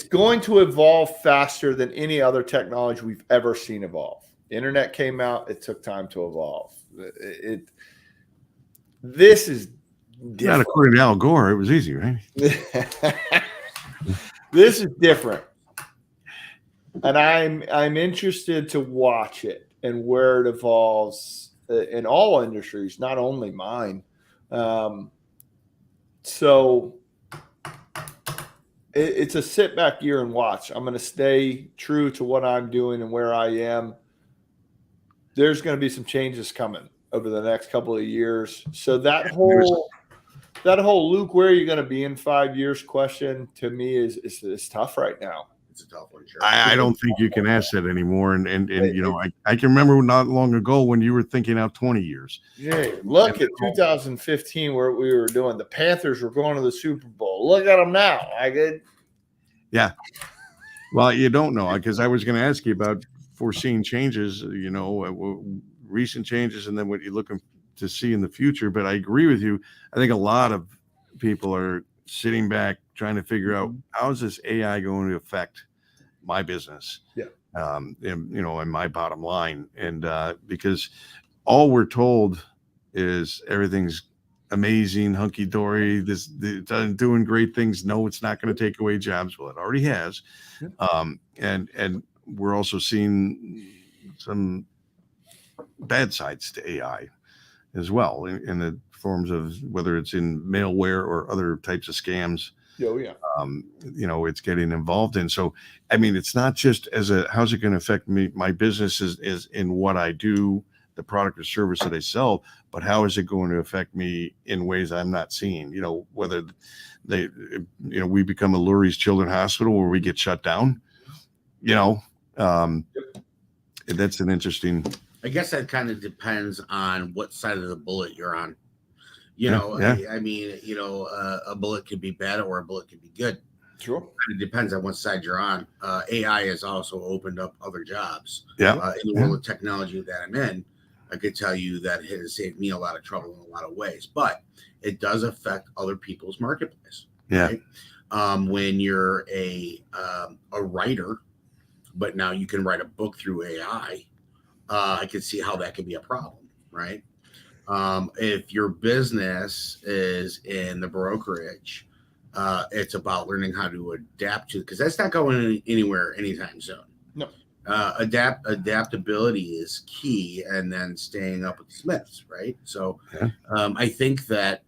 going to evolve faster than any other technology we've ever seen evolve. The internet came out, it took time to evolve. This is different. Not according to Al Gore, it was easy, right? This is different. And I'm interested to watch it and where it evolves in all industries, not only mine. So it's a sit back year and watch. I'm going to stay true to what I'm doing and where I am. There's going to be some changes coming over the next couple of years. So that whole Luke, where are you going to be in 5 years question to me is tough right now. It's a tough one. Sure. I don't think you can ask that anymore. And I can remember not long ago when you were thinking out 20 years. Yeah, look at 2015 where we were doing. The Panthers were going to the Super Bowl. Look at them now. Yeah. Well, you don't know, because I was going to ask you about foreseeing changes, recent changes, and then what you're looking to see in the future. But I agree with you. I think a lot of people are sitting back trying to figure out how is this AI going to affect my business, and my bottom line. And because all we're told is everything's amazing, hunky dory, this doing great things. No, it's not going to take away jobs. Well, it already has. And we're also seeing some bad sides to AI as well, in the forms of whether it's in malware or other types of scams. Oh yeah. It's getting involved in. So, I mean, it's not just how's it going to affect me, my business is in what I do, the product or service that I sell, but how is it going to affect me in ways I'm not seeing? Whether we become a Lurie's Children's Hospital where we get shut down. That's an interesting. I guess that kind of depends on what side of the bullet you're on. I mean, a bullet could be bad or a bullet could be good. Sure. It depends on what side you're on. AI has also opened up other jobs. Yeah. In the world of technology that I'm in, I could tell you that it has saved me a lot of trouble in a lot of ways, but it does affect other people's marketplace. Yeah. Right? When you're a writer, but now you can write a book through AI, I can see how that could be a problem, right? If your business is in the brokerage, it's about learning how to adapt to, because that's not going anywhere anytime soon. No. Adaptability is key, and then staying up with the Smiths, right? So I think that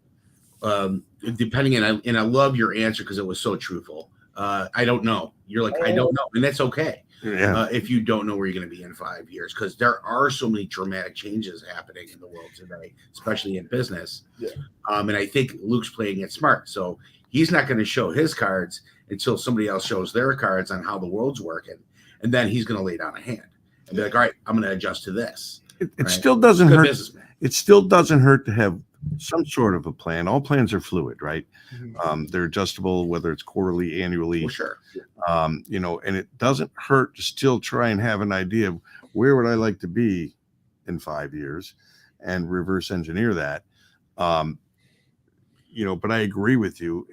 depending, and I love your answer because it was so truthful. I don't know. You're like, I don't know, and that's okay. Yeah. If you don't know where you're going to be in 5 years, because there are so many dramatic changes happening in the world today, especially in business. Yeah. And I think Luke's playing it smart. So he's not going to show his cards until somebody else shows their cards on how the world's working. And then he's going to lay down a hand and be like, all right, I'm going to adjust to this. It still doesn't hurt. Businessman. It still doesn't hurt to have some sort of a plan. All plans are fluid, right? Mm-hmm. They're adjustable, whether it's quarterly, annually. Well, sure. And it doesn't hurt to still try and have an idea of where would I like to be in 5 years and reverse engineer that. But I agree with you.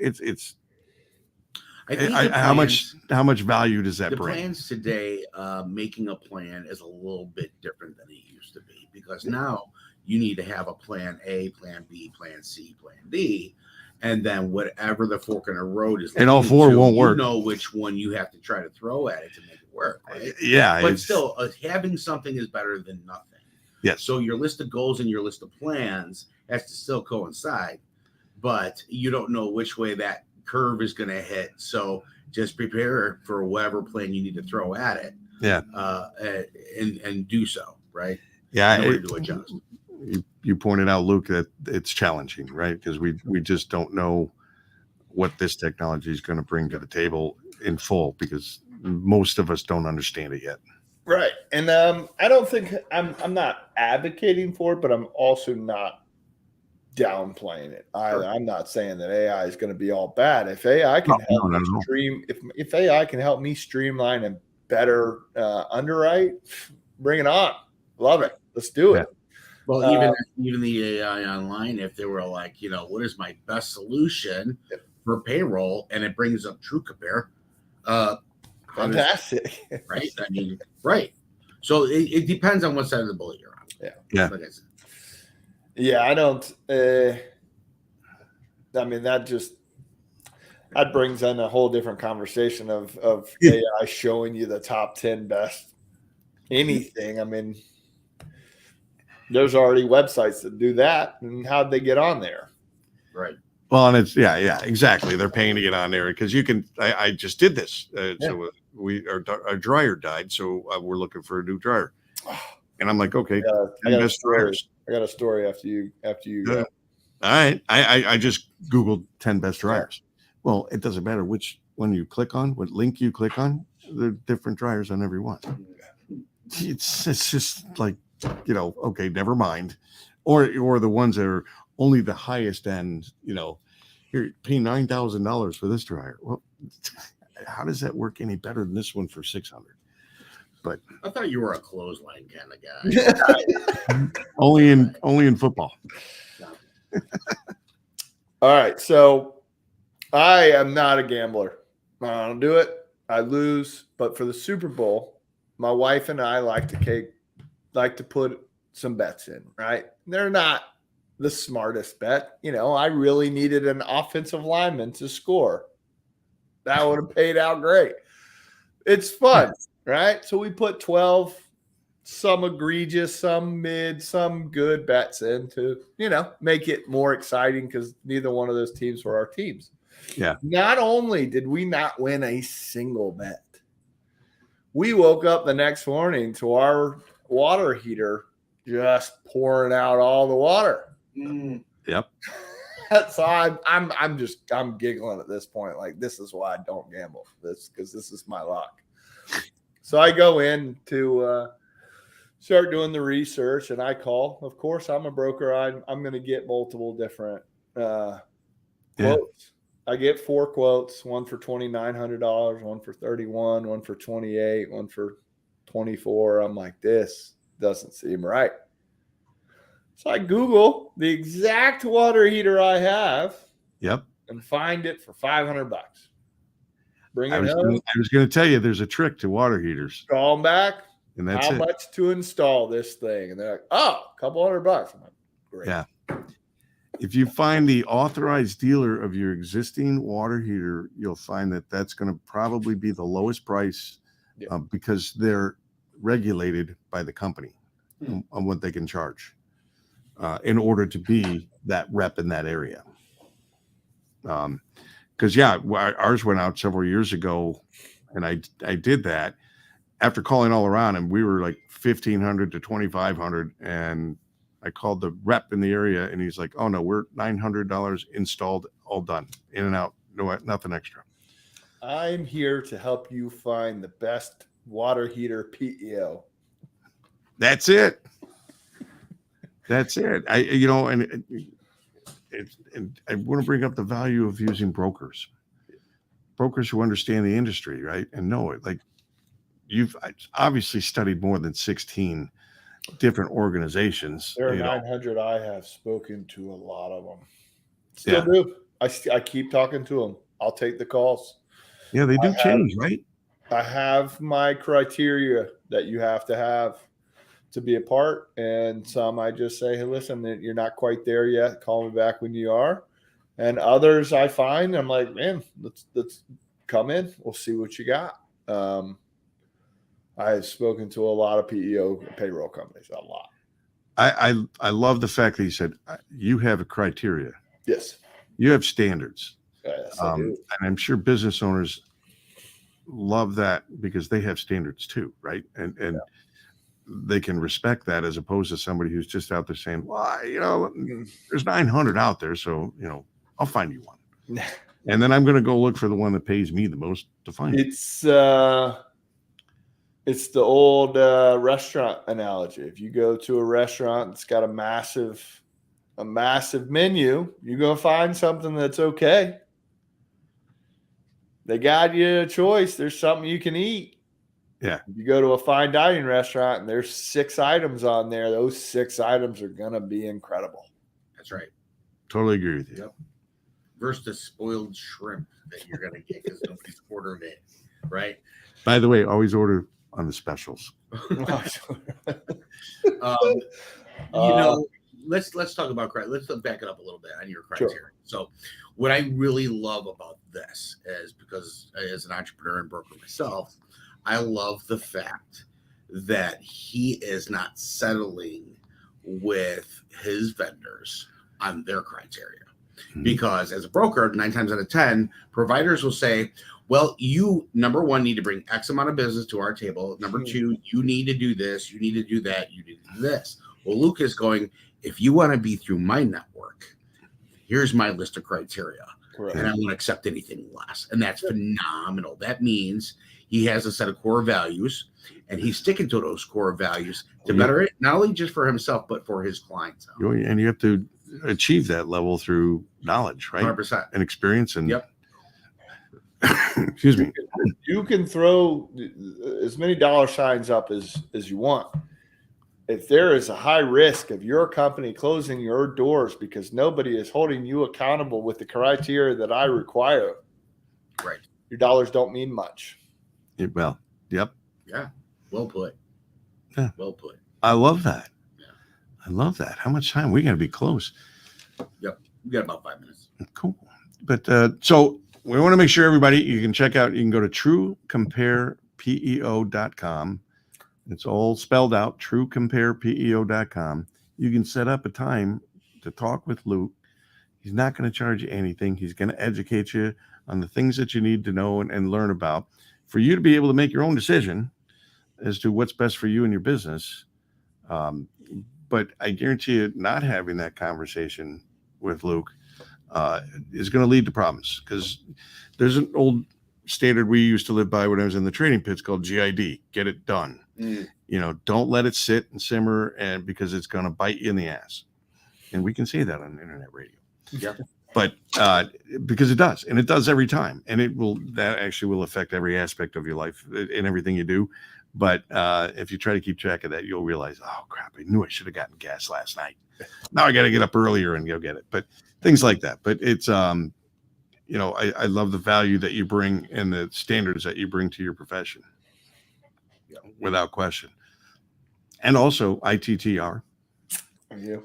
How much value does that the bring? Plans today, making a plan is a little bit different than it used to be, because now you need to have a plan A, plan B, plan C, plan D, and then whatever the fork in the road is. And all four won't work. You know which one you have to try to throw at it to make it work, right? Yeah. But still, having something is better than nothing. Yes. So your list of goals and your list of plans has to still coincide, but you don't know which way that curve is going to hit. So just prepare for whatever plan you need to throw at it. Yeah. And do so, right? Yeah. In order to adjust. You pointed out, Luke, that it's challenging, right? Because we just don't know what this technology is going to bring to the table in full, because most of us don't understand it yet. Right. And I don't think I'm not advocating for it, but I'm also not downplaying it either. I'm not saying that AI is going to be all bad. If AI can help me if AI can help me streamline and better underwrite, bring it on. Love it. Let's do it. Well, even the AI online, if they were like, what is my best solution for payroll, and it brings up TrueCompare, fantastic, right? I mean, right. So it depends on what side of the bullet you're on. Yeah. Like I said. Yeah, I don't. I mean, that brings in a whole different conversation of AI showing you the top 10 best anything. I mean, there's already websites that do that, and how'd they get on there? Right. Well, and it's exactly. They're paying to get on there because you can. I just did this. So our dryer died, so we're looking for a new dryer. And I'm like, okay, I got a story after you. All right, I just Googled 10 best dryers. Well, it doesn't matter which one you click on, what link you click on. There are different dryers on every one. It's just like, okay, never mind. Or the ones that are only the highest end, here, pay $9,000 for this dryer. Well, how does that work any better than this one for $600? But I thought you were a clothesline kind of guy. only in football. All right, so I am not a gambler. I don't do it. I lose, but for the Super Bowl, my wife and I like to put some bets in. Right? They're not the smartest bet. I really needed an offensive lineman to score. That would have paid out great. It's fun, right? So we put 12 some egregious, some mid, some good bets in to, make it more exciting because neither one of those teams were our teams. Yeah. Not only did we not win a single bet, we woke up the next morning to our water heater just pouring out all the water. Yep. So I'm giggling at this point. Like, this is why I don't gamble because this is my luck. So I go in to start doing the research, and I call. Of course, I'm a broker. I'm going to get multiple different quotes. I get 4 quotes: one for $2,900, one for $31, one for $28, one for $24. I'm like, this doesn't seem right. So I Google the exact water heater I have. Yep. And find it for $500. Bring it I home. was going to tell you there's a trick to water heaters. Call them back. And that's How it. much to install this thing? And they're like, oh, a couple $100. I'm like, great. Yeah. If you find the authorized dealer of your existing water heater, you'll find that that's going to probably be the lowest price because they're regulated by the company on what they can charge in order to be that rep in that area. Because ours went out several years ago, and I did that after calling all around, and we were like $1,500 to $2,500, and I called the rep in the area, and he's like, "Oh no, we're $900 installed, all done, in and out, no nothing extra." I'm here to help you find the best water heater PEO. That's it. That's it. I want to bring up the value of using brokers who understand the industry, right? And know it. Like, you've obviously studied more than 16 different organizations. There are 900. I have spoken to a lot of them. Still do. I keep talking to them. I'll take the calls. Yeah, they do change, right? I have my criteria that you have to be a part, and some I just say, hey, listen, you're not quite there yet. Call me back when you are. And others I find, I'm like, man, let's come in. We'll see what you got. I have spoken to a lot of PEO payroll companies, a lot. I love the fact that you said you have a criteria. Yes. You have standards. Yes, I do. And I'm sure business owners love that because they have standards too, right? And they can respect that as opposed to somebody who's just out there saying, well, there's 900 out there, so, I'll find you one. And then I'm going to go look for the one that pays me the most to find it. It's the old restaurant analogy. If you go to a restaurant that's got a massive menu, you're going to find something that's okay. They got you a choice. There's something you can eat. Yeah. If you go to a fine dining restaurant and there's 6 items on there, those 6 items are going to be incredible. That's right. Totally agree with you. Yep. Versus the spoiled shrimp that you're going to get because nobody's ordered it, right? By the way, always order on the specials. Let's talk about criteria. Let's back it up a little bit on your criteria. Sure. So what I really love about this is, because as an entrepreneur and broker myself, I love the fact that he is not settling with his vendors on their criteria. Mm-hmm. Because as a broker, 9 times out of 10, providers will say, well, you, number one, need to bring X amount of business to our table. Number 2, you need to do this. You need to do that. You need to do this. Well, Luke is going, if you want to be through my network, here's my list of criteria. Correct. And I won't accept anything less. And that's phenomenal. That means he has a set of core values, and he's sticking to those core values to better it, not only just for himself, but for his clients. And you have to achieve that level through knowledge, right? 100%. And experience. And yep. Excuse me. You can throw as many dollar signs up as you want. If there is a high risk of your company closing your doors because nobody is holding you accountable with the criteria that I require, right, your dollars don't mean much. Well, yep. Yeah. Well put. Yeah. Well put. I love that. Yeah. I love that. How much time? We're going to be close. Yep. We got about 5 minutes. Cool. But so we want to make sure everybody, you can go to truecomparepeo.com. It's all spelled out, truecomparepeo.com. You can set up a time to talk with Luke. He's not going to charge you anything. He's going to educate you on the things that you need to know and learn about for you to be able to make your own decision as to what's best for you and your business. But I guarantee you, not having that conversation with Luke is going to lead to problems, because there's an old standard we used to live by when I was in the trading pits called GID, get it done. Don't let it sit and simmer, and because it's going to bite you in the ass. And we can say that on internet radio. Yeah. But because it does, and it does every time, and that actually will affect every aspect of your life and everything you do. But if you try to keep track of that, you'll realize, oh crap, I knew I should have gotten gas last night. Now I got to get up earlier and go get it. But things like that. But it's I love the value that you bring and the standards that you bring to your profession, without question. And also ITTR. Yeah.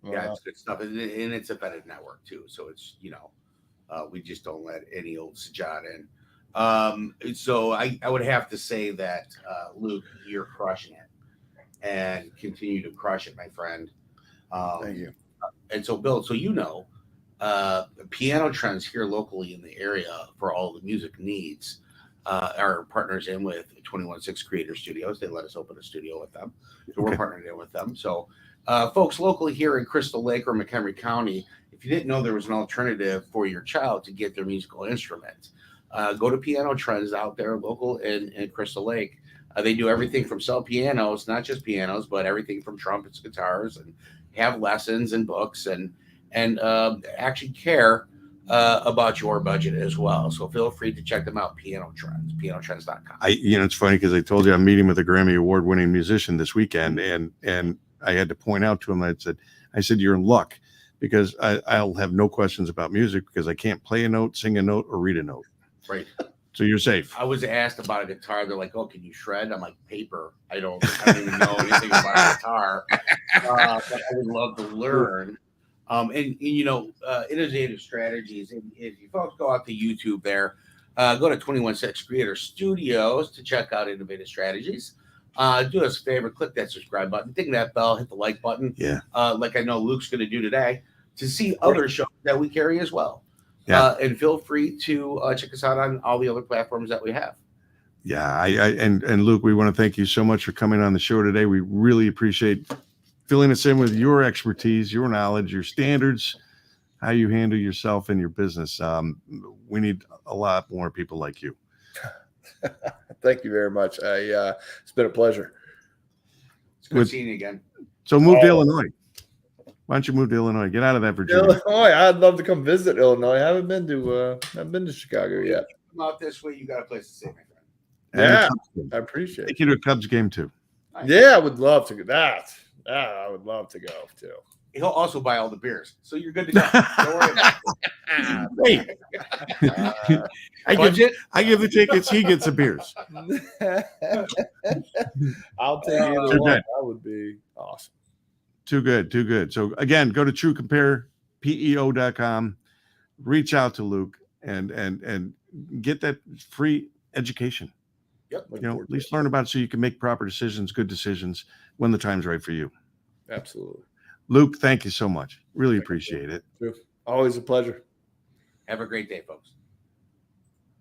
Yeah, it's good stuff, and it's a vetted network too. So it's we just don't let any old Sajad in. So I would have to say that Luke, you're crushing it, and continue to crush it, my friend. Thank you. And so, Bill, Piano Trends here locally in the area for all the music needs. Our partners in with 216 Creator Studios. They let us open a studio with them, so we're partnered in with them. So. Folks locally here in Crystal Lake or McHenry County, if you didn't know there was an alternative for your child to get their musical instrument, go to Piano Trends out there local in Crystal Lake. They do everything from sell pianos, not just pianos, but everything from trumpets, guitars, and have lessons and books and actually care about your budget as well. So feel free to check them out, Piano Trends, pianotrends.com. It's funny because I told you I'm meeting with a Grammy Award-winning musician this weekend, and I had to point out to him, I said, you're in luck, because I'll have no questions about music because I can't play a note, sing a note, or read a note. Right. So you're safe. I was asked about a guitar. They're like, "Oh, can you shred?" I'm like, "Paper. I don't even know anything about a guitar, but I would love to learn." Innovative strategies. And if you folks go out to YouTube there, go to 216 Creator Studios to check out Innovative Strategies. Do us a favor, click that subscribe button, ding that bell, hit the like button. Yeah. Like I know Luke's going to do today, to see other shows that we carry as well. Yeah. And feel free to check us out on all the other platforms that we have. Yeah. And Luke, we want to thank you so much for coming on the show today. We really appreciate filling us in with your expertise, your knowledge, your standards, how you handle yourself and your business. We need a lot more people like you. Thank you very much. It's been a pleasure. It's good seeing you again. So move to Illinois. Why don't you move to Illinois? Get out of that Virginia. Illinois. I'd love to come visit Illinois. I haven't been to Chicago yet. Come out this way, you got a place to stay, my friend. Yeah, I appreciate it. Take you to a Cubs game too. Yeah, I would love to go. I would love to go too. He'll also buy all the beers, so you're good to go. Don't worry about Hey, I give the tickets. He gets the beers. I'll take either one. That would be awesome. Too good. So again, go to truecomparepeo.com, reach out to Luke and get that free education. Yep. At least learn about it so you can make proper decisions, good decisions when the time's right for you. Absolutely. Luke, thank you so much. Really appreciate it. Always a pleasure. Have a great day, folks.